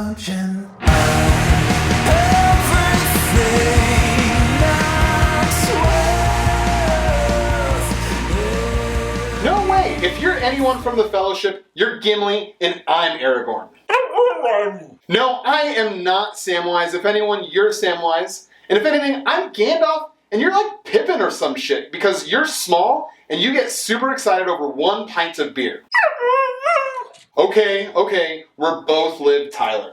function. Everything that's worth. No way! If you're anyone from the Fellowship, you're Gimli and I'm Aragorn. No, I am not Samwise. If anyone, you're Samwise. And if anything, I'm Gandalf and you're like Pippin or some shit because you're small and you get super excited over 1 pint of beer. Okay, we're both Liv Tyler.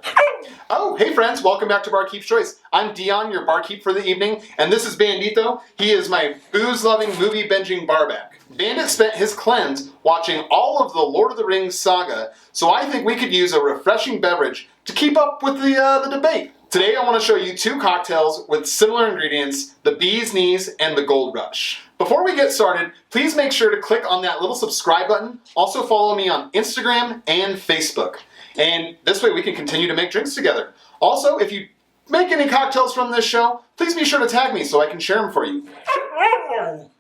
Oh, hey friends, welcome back to Barkeep's Choice. I'm Dion, your barkeep for the evening, and this is Bandito. He is my booze-loving, movie-binging barback. Bandit spent his cleanse watching all of the Lord of the Rings saga, so I think we could use a refreshing beverage to keep up with the debate. Today I want to show you 2 cocktails with similar ingredients, the Bee's Knees and the Gold Rush. Before we get started, please make sure to click on that little subscribe button. Also follow me on Instagram and Facebook. And this way we can continue to make drinks together. Also, if you make any cocktails from this show, please be sure to tag me so I can share them for you.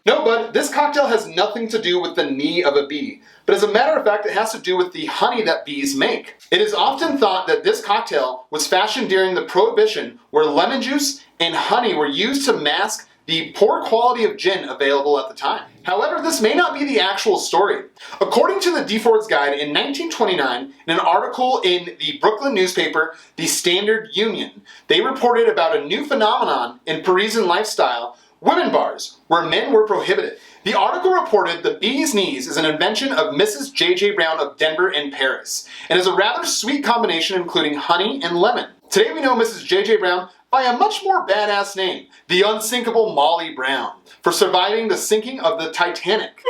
No, bud, this cocktail has nothing to do with the knee of a bee. But as a matter of fact, it has to do with the honey that bees make. It is often thought that this cocktail was fashioned during the Prohibition, where lemon juice and honey were used to mask the poor quality of gin available at the time. However, this may not be the actual story. According to the Deford's Guide in 1929, in an article in the Brooklyn newspaper, the Standard Union, they reported about a new phenomenon in Parisian lifestyle, women bars, where men were prohibited. The article reported the Bee's Knees is an invention of Mrs. J.J. Brown of Denver and Paris, and is a rather sweet combination including honey and lemon. Today we know Mrs. J.J. Brown by a much more badass name, the unsinkable Molly Brown, for surviving the sinking of the Titanic.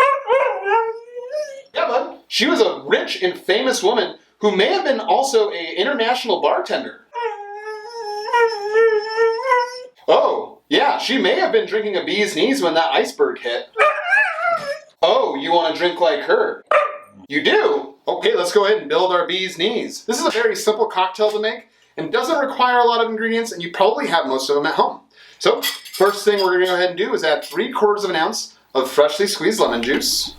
Yeah, bud. She was a rich and famous woman who may have been also an international bartender. Oh, yeah, she may have been drinking a Bee's Knees when that iceberg hit. Oh, you want to drink like her? You do? Okay, let's go ahead and build our Bee's Knees. This is a very simple cocktail to make and doesn't require a lot of ingredients, and you probably have most of them at home. So, first thing we're going to go ahead and do is add 3/4 of an ounce of freshly squeezed lemon juice.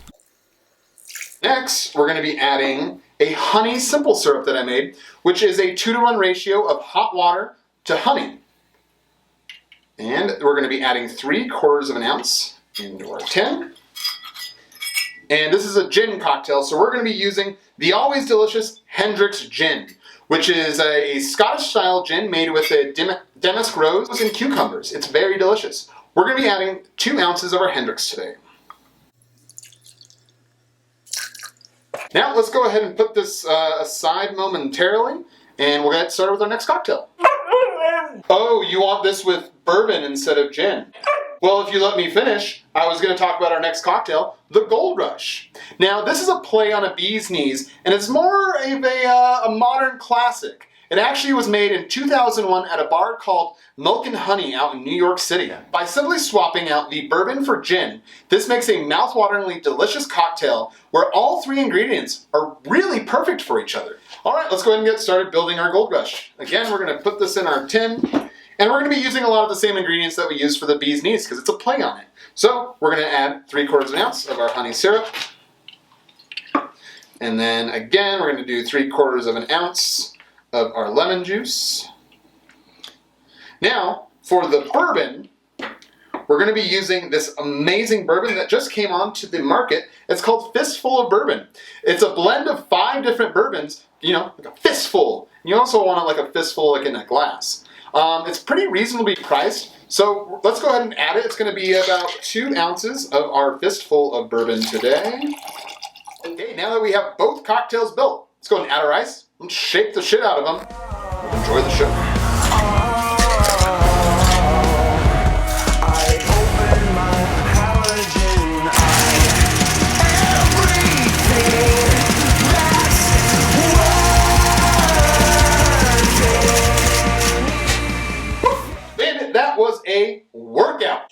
Next, we're going to be adding a honey simple syrup that I made, which is a 2-to-1 ratio of hot water to honey. And we're going to be adding 3/4 of an ounce into our tin. And this is a gin cocktail, so we're going to be using the always delicious Hendrick's gin, which is a Scottish-style gin made with a damask rose and cucumbers. It's very delicious. We're going to be adding 2 ounces of our Hendrick's today. Now let's go ahead and put this aside momentarily, and we'll get started with our next cocktail. Oh, you want this with bourbon instead of gin? Well, if you let me finish, I was going to talk about our next cocktail, the Gold Rush. Now, this is a play on a Bee's Knees, and it's more of a modern classic. It actually was made in 2001 at a bar called Milk and Honey out in New York City. By simply swapping out the bourbon for gin, this makes a mouth-wateringly delicious cocktail where all 3 ingredients are really perfect for each other. All right, let's go ahead and get started building our Gold Rush. Again, we're going to put this in our tin. And we're going to be using a lot of the same ingredients that we used for the Bee's Knees because it's a play on it. So we're going to add 3/4 of an ounce of our honey syrup. And then again, we're going to do 3/4 of an ounce of our lemon juice. Now, for the bourbon, we're going to be using this amazing bourbon that just came onto the market. It's called Fistful of Bourbon. It's a blend of 5 different bourbons, you know, like a fistful. You also want it like a fistful like in a glass. It's pretty reasonably priced, so let's go ahead and add it. It's going to be about 2 ounces of our Fistful of Bourbon today. Okay, now that we have both cocktails built, let's go ahead and add our ice. Let's shake the shit out of them. Enjoy the show. That was a workout.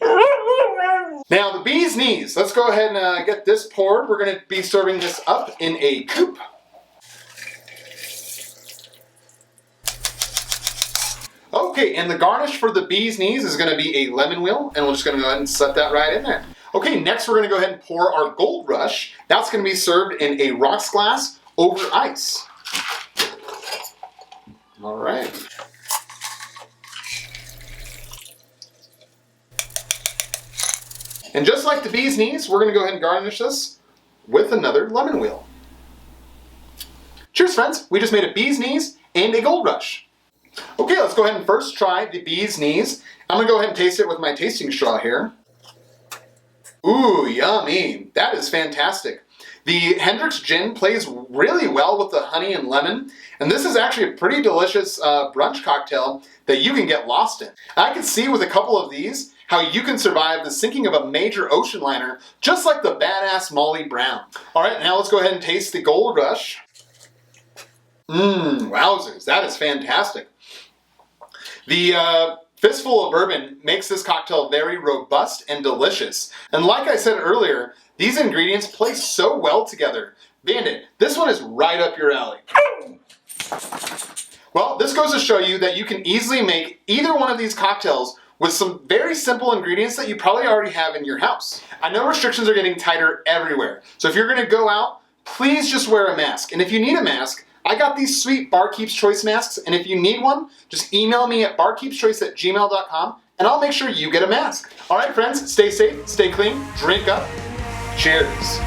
Now the Bee's Knees. Let's go ahead and get this poured. We're going to be serving this up in a coupe. Okay, and the garnish for the Bee's Knees is going to be a lemon wheel, and we're just going to go ahead and set that right in there. Okay, next we're going to go ahead and pour our Gold Rush. That's going to be served in a rocks glass over ice. All right. And just like the bee's knees, we're going to go ahead and garnish this with another lemon wheel. Cheers, friends. We just made a bee's knees and a Gold Rush. Okay, let's go ahead and first try the bee's knees. I'm going to go ahead and taste it with my tasting straw here. Ooh, yummy. That is fantastic. The Hendrick's gin plays really well with the honey and lemon, and this is actually a pretty delicious brunch cocktail that you can get lost in. I can see with a couple of these how you can survive the sinking of a major ocean liner just like the badass Molly Brown. All right, now let's go ahead and taste the Gold Rush. Wowzers, that is fantastic. The Fistful of Bourbon makes this cocktail very robust and delicious. And like I said earlier, these ingredients play so well together. Bandit, this one is right up your alley. Well, this goes to show you that you can easily make either one of these cocktails with some very simple ingredients that you probably already have in your house. I know restrictions are getting tighter everywhere, so if you're gonna go out, please just wear a mask. And if you need a mask, I got these sweet Barkeep's Choice masks, and if you need one, just email me at barkeepschoice@gmail.com and I'll make sure you get a mask. All right, friends, stay safe, stay clean, drink up. Cheers.